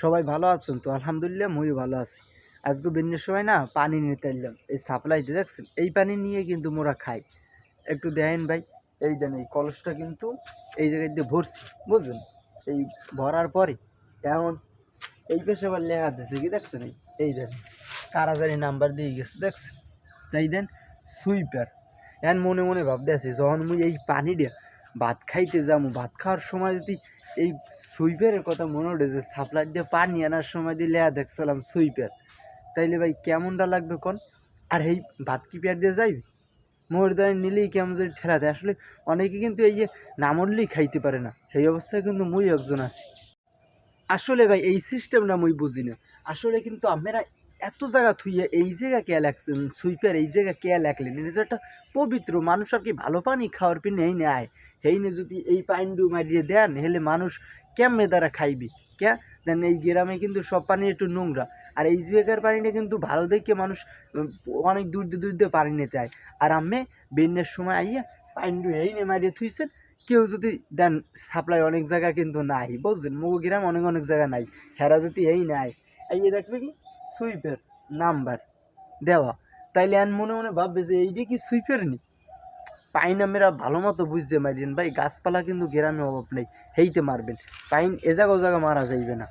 সবাই ভালো আছেন তো? আলহামদুলিল্লাহ মুইও ভালো আছি। আজকে বন্যার সময় না পানি নিতে এলাম, এই সাপ্লাইতে দেখছেন, এই পানি নিয়ে কিন্তু মোরা খাই। একটু দেখেন ভাই, এই দেন এই কলসটা কিন্তু এই জায়গায় দিয়ে ভরছি, বুঝলেন? এই ভরার পরে এখন এই পেশে আবার লেখা দিচ্ছে কি দেখছেন, এই দেন কারাগারি নাম্বার দিয়ে গেছে দেখছেন, চাই দেন সুইপার। এখন মনে মনে ভাবতে আছি, যখন মুই এই পানি দিয়ে ভাত খাইতে যাবো, ভাত খাওয়ার সময় যদি এই সুইপারের কথা মনে ওঠে যে সাপ্লাই দিয়ে পানি আনার সময় দিয়ে লেয়া দেখছিলাম সুইপার, তাইলে ভাই কেমনটা লাগবে কোন? আর এই ভাত কি পেয়ার দিয়ে যাইবে? মোর দ্বারা নিলেই কেমন যদি ঠেলা দেয়। আসলে অনেকে কিন্তু এই যে নামরলেই খাইতে পারে না, সেই অবস্থায় কিন্তু মুই একজন আছি। আসলে ভাই এই সিস্টেমটা মুই বুঝি না। আসলে কিন্তু আপনারা এত জায়গা থুইয়ে এই জায়গা কে লাগছেন, সুইপার এই জায়গা কে লাগলেন? এটা তো একটা পবিত্র মানুষ, আর কি ভালো পানি খাওয়ার পিনে এই নেয়, এই নে যদি এই পাইন্ডু মারিয়ে দেন হেলে মানুষ কেমনে দ্বারা খাইবি কে? দেন এই গ্রামে কিন্তু সব পানি একটু নোংরা, আর এই জায়গার পানিটা কিন্তু ভালো দেখে মানুষ অনেক দূর দিয়ে পানি নিতে আয়। আর আমি বেন্যের সময় আইয়া পাইন্ডু এই নে মারিয়ে থুইছেন, কেউ যদি দেন সাপ্লাই অনেক জায়গা কিন্তু নাই, বুঝছেন? মুগো গ্রাম অনেক অনেক জায়গা নাই। হেরা যদি এই নাই এই দেখবে কি সুইপের নাম্বার দেওয়া, তাইলে আর মনে মনে ভাববে যে এইটা কি সুইপের নি। পাইন আমরা ভালো মতো বুঝতে মারিয়েন ভাই, গাছপালা কিন্তু গ্রামে অভাব নেই, হেইতে মারবেন। পাইন এ জায়গা ও জায়গা মারা যাইবে না।